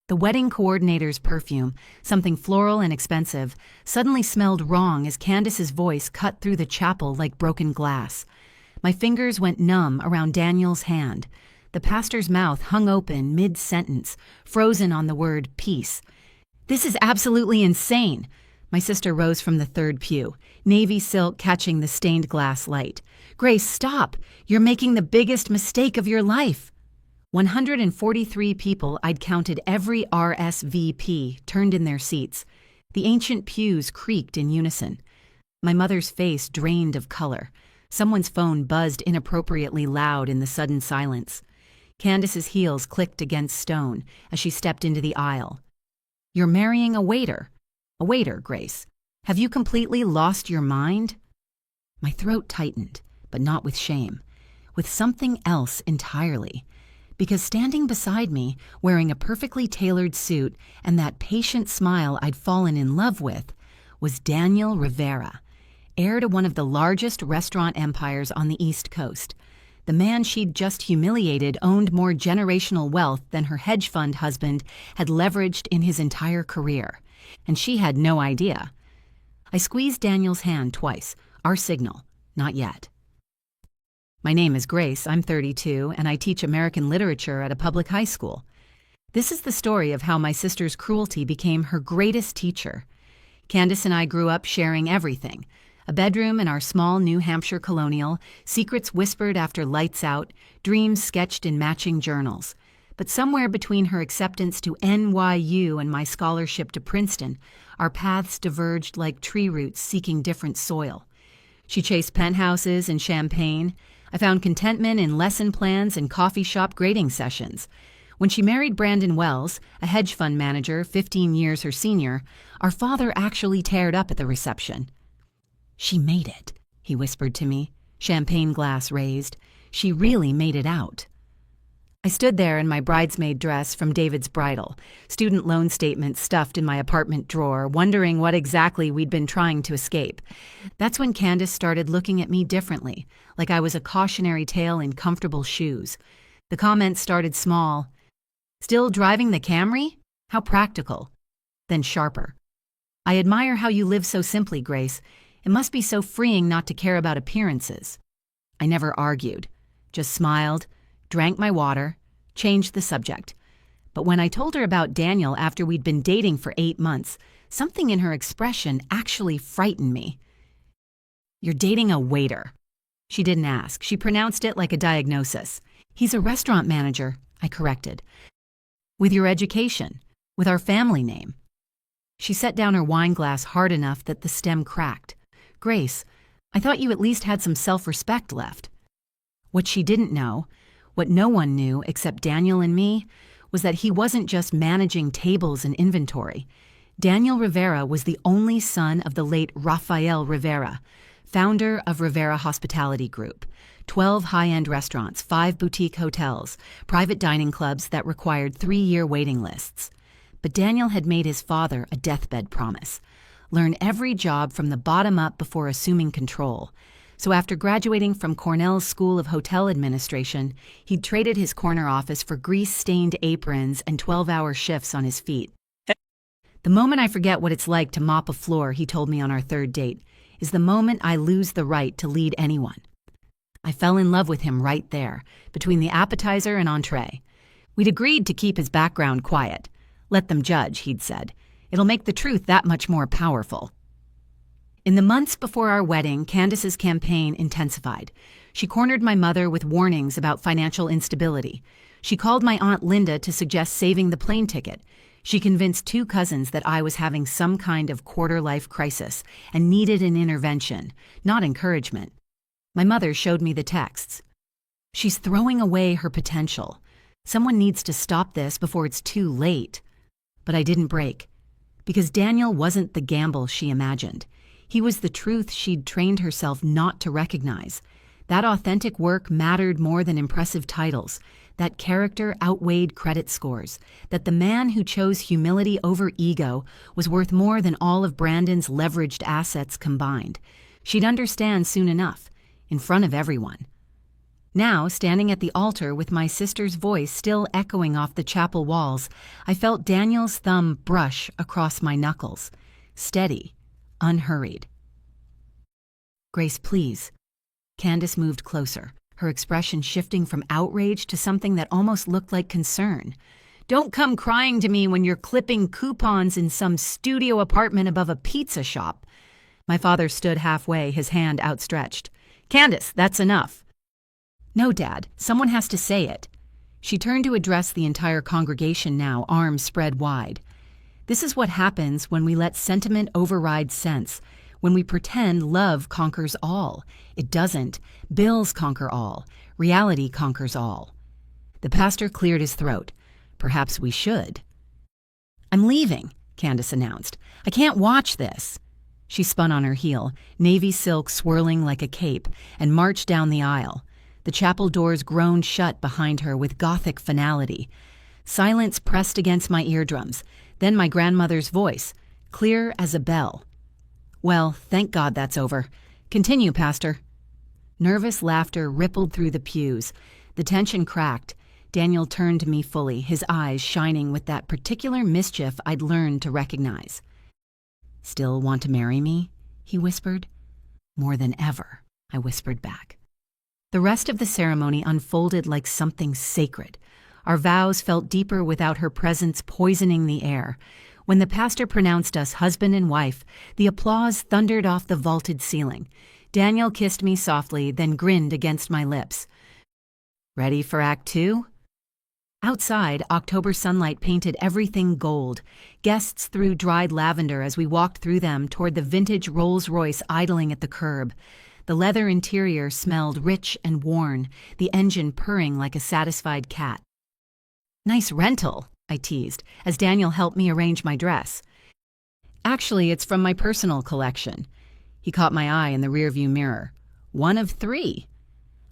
The wedding coordinator's perfume, something floral and expensive, suddenly smelled wrong as Candace's voice cut through the chapel like broken glass. My fingers went numb around Daniel's hand. The pastor's mouth hung open mid-sentence, frozen on the word peace. "This is absolutely insane." My sister rose from the third pew, navy silk catching the stained glass light. "Grace, stop! You're making the biggest mistake of your life." 143 people, I'd counted every RSVP, turned in their seats. The ancient pews creaked in unison. My mother's face drained of color. Someone's phone buzzed inappropriately loud in the sudden silence. Candace's heels clicked against stone as she stepped into the aisle. "You're marrying a waiter. A waiter, Grace. Have you completely lost your mind?" My throat tightened, but not with shame. With something else entirely. Because standing beside me, wearing a perfectly tailored suit and that patient smile I'd fallen in love with, was Daniel Rivera, heir to one of the largest restaurant empires on the East Coast. The man she'd just humiliated owned more generational wealth than her hedge fund husband had leveraged in his entire career, and she had no idea. I squeezed Daniel's hand twice, our signal, not yet. "My name is Grace, I'm 32, and I teach American literature at a public high school. This is the story of how my sister's cruelty became her greatest teacher. Candace and I grew up sharing everything. A bedroom in our small New Hampshire colonial, secrets whispered after lights out, dreams sketched in matching journals. But somewhere between her acceptance to NYU and my scholarship to Princeton, our paths diverged like tree roots seeking different soil. She chased penthouses and champagne. I found contentment in lesson plans and coffee shop grading sessions. When she married Brandon Wells, a hedge fund manager 15 years her senior, our father actually teared up at the reception. "She made it," he whispered to me, champagne glass raised. "She really made it out." I stood there in my bridesmaid dress from David's bridal, student loan statement stuffed in my apartment drawer, wondering what exactly we'd been trying to escape. That's when Candace started looking at me differently, like I was a cautionary tale in comfortable shoes. The comments started small. "Still driving the Camry? How practical." Then sharper. "I admire how you live so simply, Grace. It must be so freeing not to care about appearances." I never argued, just smiled, drank my water, changed the subject. But when I told her about Daniel after we'd been dating for 8 months, something in her expression actually frightened me. "You're dating a waiter." She didn't ask. She pronounced it like a diagnosis. "He's a restaurant manager," I corrected. "With your education, with our family name." She set down her wine glass hard enough that the stem cracked. "Grace, I thought you at least had some self-respect left." What she didn't know, what no one knew except Daniel and me, was that he wasn't just managing tables and inventory. Daniel Rivera was the only son of the late Rafael Rivera, founder of Rivera Hospitality Group, 12 high-end restaurants, 5 boutique hotels, private dining clubs that required 3-year waiting lists. But Daniel had made his father a deathbed promise: learn every job from the bottom up before assuming control. So after graduating from Cornell's School of Hotel Administration, he'd traded his corner office for grease-stained aprons and 12-hour shifts on his feet. "The moment I forget what it's like to mop a floor," he told me on our third date, "is the moment I lose the right to lead anyone." I fell in love with him right there, between the appetizer and entree. We'd agreed to keep his background quiet. "Let them judge," he'd said. "It'll make the truth that much more powerful." In the months before our wedding, Candace's campaign intensified. She cornered my mother with warnings about financial instability. She called my Aunt Linda to suggest saving the plane ticket. She convinced 2 cousins that I was having some kind of quarter-life crisis and needed an intervention, not encouragement. My mother showed me the texts. "She's throwing away her potential. Someone needs to stop this before it's too late." But I didn't break, because Daniel wasn't the gamble she imagined. He was the truth she'd trained herself not to recognize. That authentic work mattered more than impressive titles. That character outweighed credit scores. That the man who chose humility over ego was worth more than all of Brandon's leveraged assets combined. She'd understand soon enough, in front of everyone. Now, standing at the altar with my sister's voice still echoing off the chapel walls, I felt Daniel's thumb brush across my knuckles. Steady, unhurried. "Grace, please." Candace moved closer, her expression shifting from outrage to something that almost looked like concern. "Don't come crying to me when you're clipping coupons in some studio apartment above a pizza shop." My father stood halfway, his hand outstretched. "Candace, that's enough." "No, Dad, someone has to say it." She turned to address the entire congregation now, arms spread wide. "This is what happens when we let sentiment override sense, when we pretend love conquers all. It doesn't. Bills conquer all. Reality conquers all." The pastor cleared his throat. "Perhaps we should." "I'm leaving," Candace announced. "I can't watch this." She spun on her heel, navy silk swirling like a cape, and marched down the aisle. The chapel doors groaned shut behind her with Gothic finality. Silence pressed against my eardrums, then my grandmother's voice, clear as a bell. "Well, thank God that's over. Continue, Pastor." Nervous laughter rippled through the pews. The tension cracked. Daniel turned to me fully, his eyes shining with that particular mischief I'd learned to recognize. "Still want to marry me?" he whispered. "More than ever," I whispered back. The rest of the ceremony unfolded like something sacred. Our vows felt deeper without her presence poisoning the air. When the pastor pronounced us husband and wife, the applause thundered off the vaulted ceiling. Daniel kissed me softly, then grinned against my lips. "Ready for Act 2? Outside, October sunlight painted everything gold. Guests threw dried lavender as we walked through them toward the vintage Rolls-Royce idling at the curb. The leather interior smelled rich and worn, the engine purring like a satisfied cat. "Nice rental," I teased, as Daniel helped me arrange my dress. "Actually, it's from my personal collection." He caught my eye in the rearview mirror. "One of 3.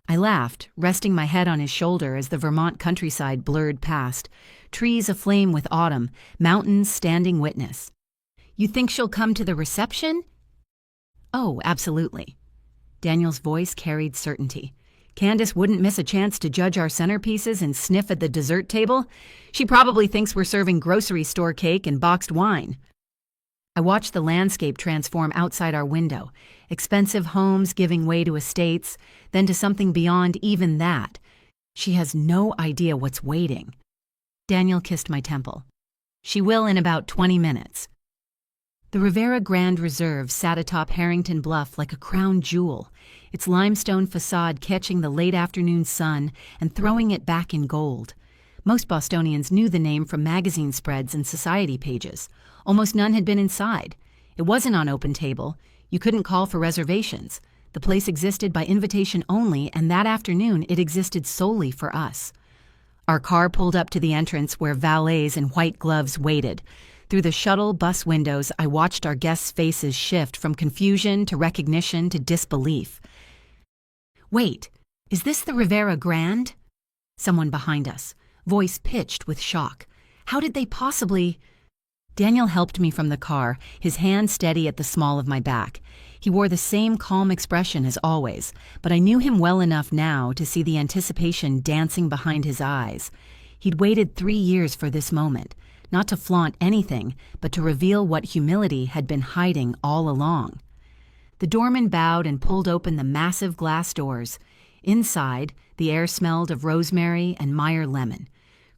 I laughed, resting my head on his shoulder as the Vermont countryside blurred past, trees aflame with autumn, mountains standing witness. "You think she'll come to the reception?" "Oh, absolutely." Daniel's voice carried certainty. "Candace wouldn't miss a chance to judge our centerpieces and sniff at the dessert table. She probably thinks we're serving grocery store cake and boxed wine." I watched the landscape transform outside our window, expensive homes giving way to estates, then to something beyond even that. She has no idea what's waiting. Daniel kissed my temple. "She will in about 20 minutes. The Rivera Grand Reserve sat atop Harrington Bluff like a crown jewel, its limestone facade catching the late afternoon sun and throwing it back in gold. Most Bostonians knew the name from magazine spreads and society pages. Almost none had been inside. It wasn't on open table. You couldn't call for reservations. The place existed by invitation only, and that afternoon it existed solely for us. Our car pulled up to the entrance where valets in white gloves waited. Through the shuttle bus windows, I watched our guests' faces shift from confusion to recognition to disbelief. "Wait, is this the Rivera Grand?" Someone behind us, voice pitched with shock. "How did they possibly—" Daniel helped me from the car, his hand steady at the small of my back. He wore the same calm expression as always, but I knew him well enough now to see the anticipation dancing behind his eyes. He'd waited 3 years for this moment, not to flaunt anything, but to reveal what humility had been hiding all along. The doorman bowed and pulled open the massive glass doors. Inside, the air smelled of rosemary and Meyer lemon.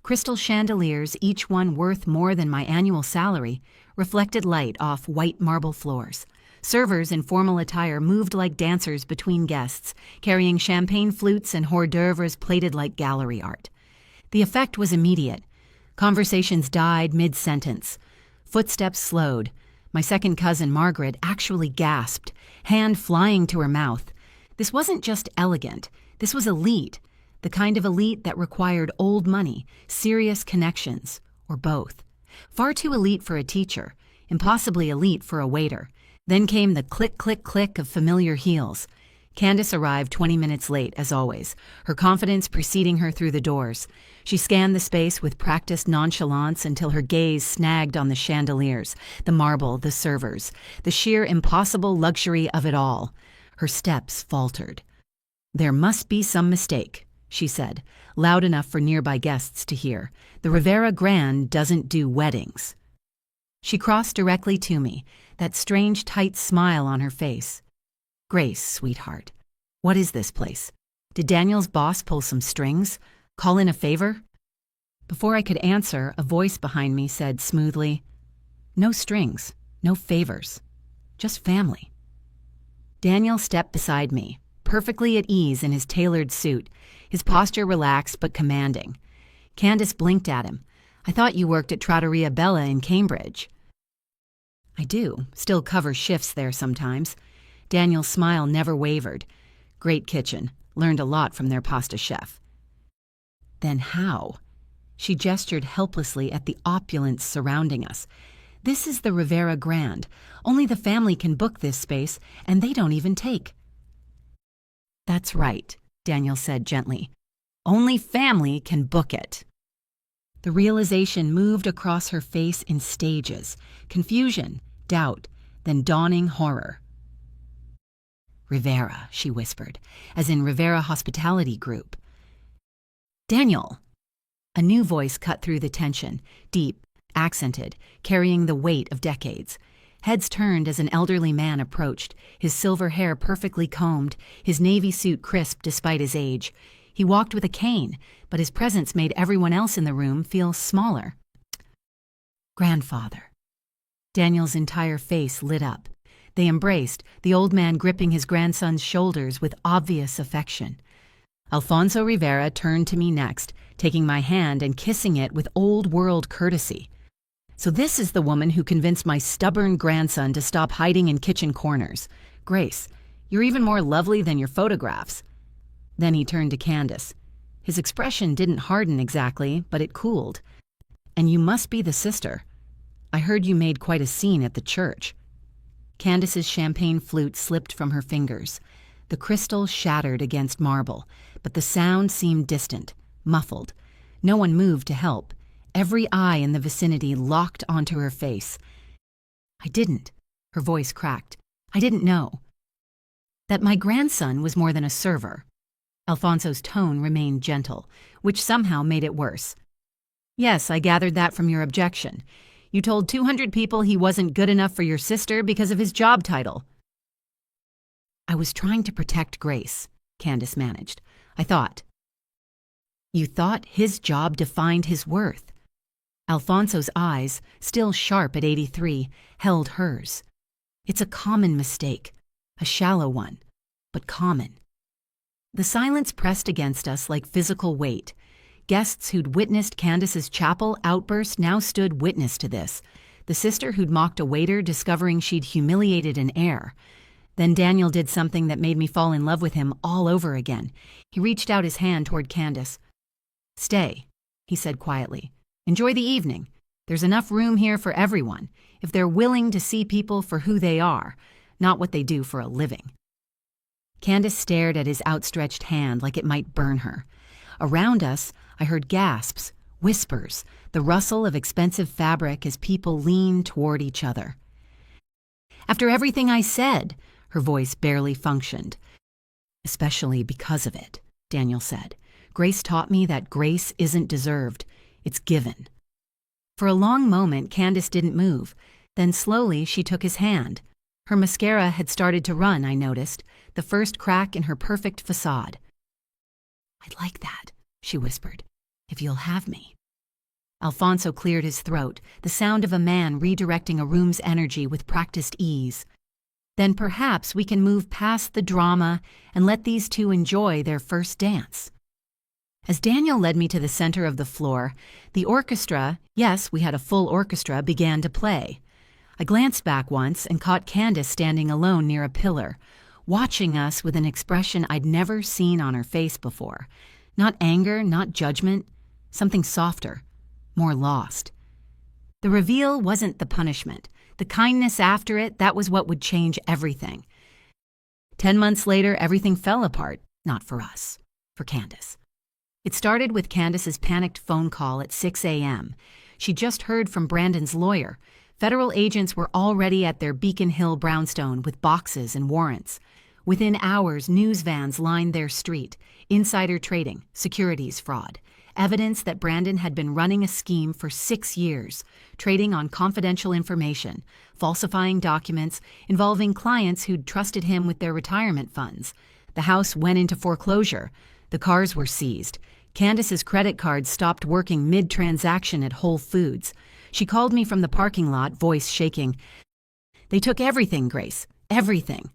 Crystal chandeliers, each one worth more than my annual salary, reflected light off white marble floors. Servers in formal attire moved like dancers between guests, carrying champagne flutes and hors d'oeuvres plated like gallery art. The effect was immediate. Conversations died mid-sentence. Footsteps slowed. My second cousin, Margaret, actually gasped, hand flying to her mouth. This wasn't just elegant. This was elite. The kind of elite that required old money, serious connections, or both. Far too elite for a teacher, impossibly elite for a waiter. Then came the click, click, click of familiar heels. Candace arrived 20 minutes late, as always, her confidence preceding her through the doors. She scanned the space with practiced nonchalance until her gaze snagged on the chandeliers, the marble, the servers, the sheer impossible luxury of it all. Her steps faltered. "There must be some mistake," she said, loud enough for nearby guests to hear. "The Rivera Grand doesn't do weddings." She crossed directly to me, that strange tight smile on her face. "Grace, sweetheart, what is this place? Did Daniel's boss pull some strings? Call in a favor?" Before I could answer, a voice behind me said smoothly, "No strings, no favors, just family." Daniel stepped beside me, perfectly at ease in his tailored suit, his posture relaxed but commanding. Candace blinked at him. "I thought you worked at Trattoria Bella in Cambridge." "I do, still cover shifts there sometimes." Daniel's smile never wavered. "Great kitchen, learned a lot from their pasta chef." "Then how?" She gestured helplessly at the opulence surrounding us. "This is the Rivera Grand. Only the family can book this space, and they don't even take." "That's right," Daniel said gently. "Only family can book it." The realization moved across her face in stages: confusion, doubt, then dawning horror. "Rivera," she whispered, as in Rivera Hospitality Group. "Daniel!" A new voice cut through the tension, deep, accented, carrying the weight of decades. Heads turned as an elderly man approached, his silver hair perfectly combed, his navy suit crisp despite his age. He walked with a cane, but his presence made everyone else in the room feel smaller. "Grandfather." Daniel's entire face lit up. They embraced, the old man gripping his grandson's shoulders with obvious affection. Alfonso Rivera turned to me next, taking my hand and kissing it with old-world courtesy. "So this is the woman who convinced my stubborn grandson to stop hiding in kitchen corners. Grace, you're even more lovely than your photographs." Then he turned to Candace. His expression didn't harden exactly, but it cooled. "And you must be the sister. I heard you made quite a scene at the church." Candace's champagne flute slipped from her fingers. The crystal shattered against marble, but the sound seemed distant, muffled. No one moved to help. Every eye in the vicinity locked onto her face. "I didn't," her voice cracked. "I didn't know." "That my grandson was more than a server." Alfonso's tone remained gentle, which somehow made it worse. "Yes, I gathered that from your objection. You told 200 people he wasn't good enough for your sister because of his job title." "I was trying to protect Grace," Candace managed. "I thought." "You thought his job defined his worth." Alfonso's eyes, still sharp at 83, held hers. "It's a common mistake, a shallow one, but common." The silence pressed against us like physical weight. Guests who'd witnessed Candace's chapel outburst now stood witness to this. The sister who'd mocked a waiter discovering she'd humiliated an heir. Then Daniel did something that made me fall in love with him all over again. He reached out his hand toward Candace. "Stay," he said quietly. "Enjoy the evening. There's enough room here for everyone, if they're willing to see people for who they are, not what they do for a living." Candace stared at his outstretched hand like it might burn her. Around us, I heard gasps, whispers, the rustle of expensive fabric as people leaned toward each other. "After everything I said," her voice barely functioned. "Especially because of it," Daniel said. "Grace taught me that grace isn't deserved, it's given." For a long moment, Candace didn't move. Then slowly she took his hand. Her mascara had started to run, I noticed, the first crack in her perfect facade. "I'd like that," she whispered, "if you'll have me." Alfonso cleared his throat, the sound of a man redirecting a room's energy with practiced ease. "Then perhaps we can move past the drama and let these two enjoy their first dance." As Daniel led me to the center of the floor, the orchestra, yes, we had a full orchestra, began to play. I glanced back once and caught Candace standing alone near a pillar, watching us with an expression I'd never seen on her face before. Not anger, not judgment, something softer, more lost. The reveal wasn't the punishment. The kindness after it, that was what would change everything. 10 months later, everything fell apart, not for us, for Candace. It started with Candace's panicked phone call at 6 a.m. She just heard from Brandon's lawyer. Federal agents were already at their Beacon Hill brownstone with boxes and warrants. Within hours, news vans lined their street. Insider trading, securities fraud. Evidence that Brandon had been running a scheme for 6 years, trading on confidential information, falsifying documents, involving clients who'd trusted him with their retirement funds. The house went into foreclosure. The cars were seized. Candace's credit card stopped working mid-transaction at Whole Foods. She called me from the parking lot, voice shaking. "They took everything, Grace. Everything."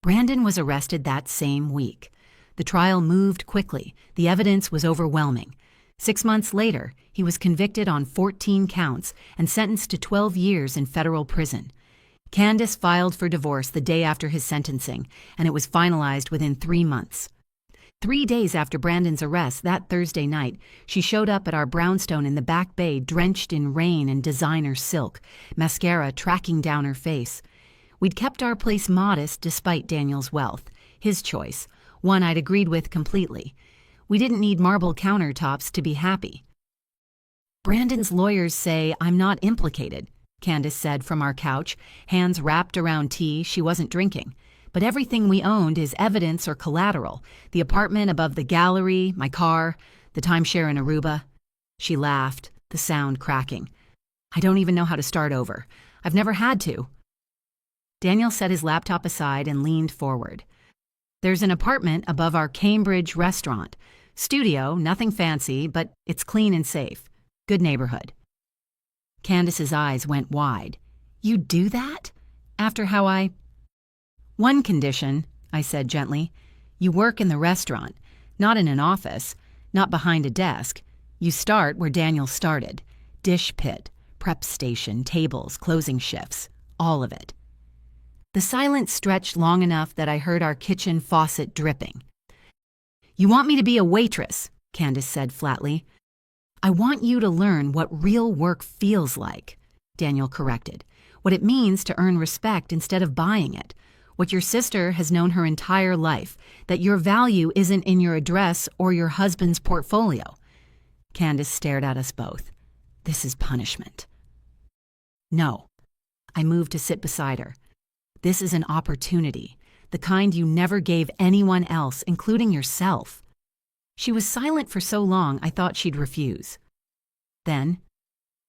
Brandon was arrested that same week. The trial moved quickly. The evidence was overwhelming. 6 months later, he was convicted on 14 counts and sentenced to 12 years in federal prison. Candace filed for divorce the day after his sentencing, and it was finalized within 3 months. 3 days after Brandon's arrest, that Thursday night, she showed up at our brownstone in the Back Bay drenched in rain and designer silk, mascara tracking down her face. We'd kept our place modest despite Daniel's wealth, his choice, one I'd agreed with completely. We didn't need marble countertops to be happy. "Brandon's lawyers say I'm not implicated," Candace said from our couch, hands wrapped around tea she wasn't drinking. "But everything we owned is evidence or collateral. The apartment above the gallery, my car, the timeshare in Aruba." She laughed, the sound cracking. "I don't even know how to start over. I've never had to." Daniel set his laptop aside and leaned forward. "There's an apartment above our Cambridge restaurant. Studio, nothing fancy, but it's clean and safe. Good neighborhood." Candace's eyes went wide. "You'd do that? After how I—" "One condition," I said gently. "You work in the restaurant, not in an office, not behind a desk. You start where Daniel started. Dish pit, prep station, tables, closing shifts, all of it." The silence stretched long enough that I heard our kitchen faucet dripping. "You want me to be a waitress," Candace said flatly. "I want you to learn what real work feels like," Daniel corrected. "What it means to earn respect instead of buying it. What your sister has known her entire life, that your value isn't in your address or your husband's portfolio." Candace stared at us both. "This is punishment." "No." I moved to sit beside her. "This is an opportunity, the kind you never gave anyone else, including yourself." She was silent for so long I thought she'd refuse. Then,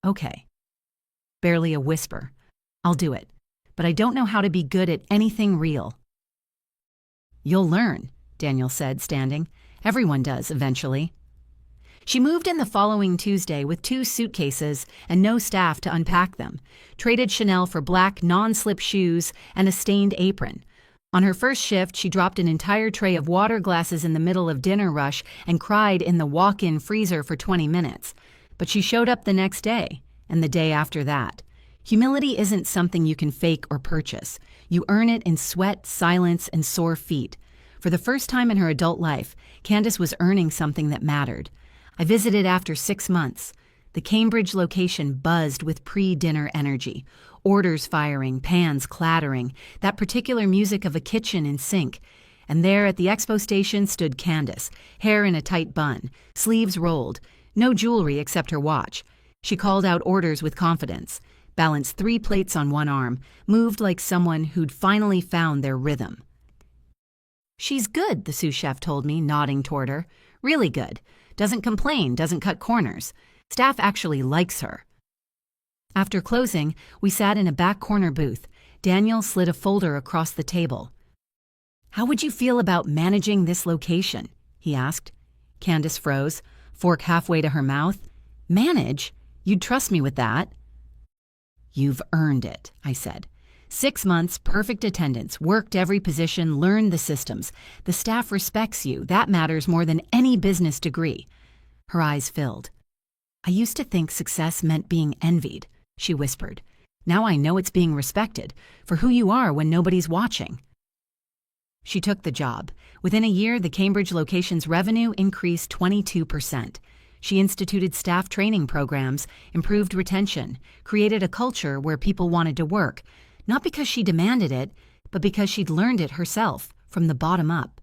"Okay." Barely a whisper. "I'll do it, but I don't know how to be good at anything real." "You'll learn," Daniel said, standing. "Everyone does, eventually." She moved in the following Tuesday with 2 suitcases and no staff to unpack them, traded Chanel for black non-slip shoes and a stained apron. On her first shift, she dropped an entire tray of water glasses in the middle of dinner rush and cried in the walk-in freezer for 20 minutes. But she showed up the next day, and the day after that. Humility isn't something you can fake or purchase. You earn it in sweat, silence, and sore feet. For the first time in her adult life, Candace was earning something that mattered. I visited after 6 months. The Cambridge location buzzed with pre-dinner energy. Orders firing, pans clattering, that particular music of a kitchen in sync. And there at the expo station stood Candace, hair in a tight bun, sleeves rolled, no jewelry except her watch. She called out orders with confidence, balanced 3 plates on one arm, moved like someone who'd finally found their rhythm. "She's good," the sous chef told me, nodding toward her. "Really good. Doesn't complain, doesn't cut corners. Staff actually likes her." After closing, we sat in a back corner booth. Daniel slid a folder across the table. "How would you feel about managing this location?" he asked. Candace froze, fork halfway to her mouth. "Manage? You'd trust me with that?" "You've earned it," I said. 6 months, perfect attendance, worked every position, learned the systems. The staff respects you. That matters more than any business degree. Her eyes filled. "I used to think success meant being envied," she whispered. "Now I know it's being respected, for who you are when nobody's watching." She took the job. Within a year, the Cambridge location's revenue increased 22%. She instituted staff training programs, improved retention, created a culture where people wanted to work, not because she demanded it, but because she'd learned it herself, from the bottom up.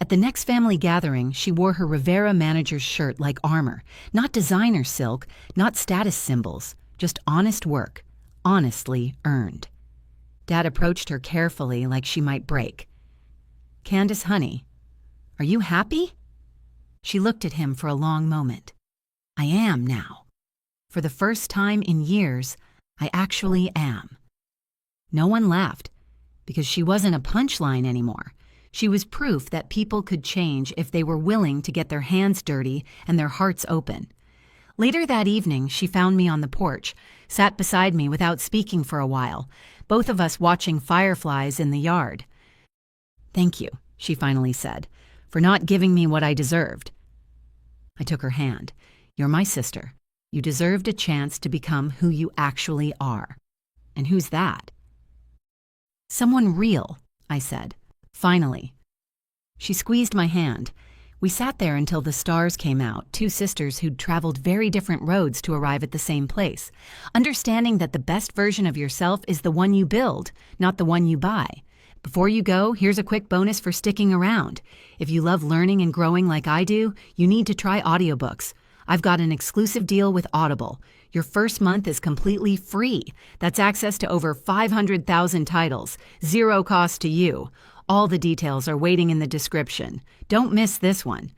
At the next family gathering, she wore her Rivera manager's shirt like armor, not designer silk, not status symbols, just honest work, honestly earned. Dad approached her carefully like she might break. "Candace, honey, are you happy?" She looked at him for a long moment. "I am now. For the first time in years, I actually am." No one laughed, because she wasn't a punchline anymore. She was proof that people could change if they were willing to get their hands dirty and their hearts open. Later that evening, she found me on the porch, sat beside me without speaking for a while, both of us watching fireflies in the yard. "Thank you," she finally said, "for not giving me what I deserved." I took her hand. "You're my sister. You deserved a chance to become who you actually are." "And who's that?" "Someone real," I said. "Finally." She squeezed my hand. We sat there until the stars came out, two sisters who'd traveled very different roads to arrive at the same place, understanding that the best version of yourself is the one you build, not the one you buy. Before you go, here's a quick bonus for sticking around. If you love learning and growing like I do, you need to try audiobooks. I've got an exclusive deal with Audible. Your first month is completely free. That's access to over 500,000 titles, zero cost to you. All the details are waiting in the description. Don't miss this one.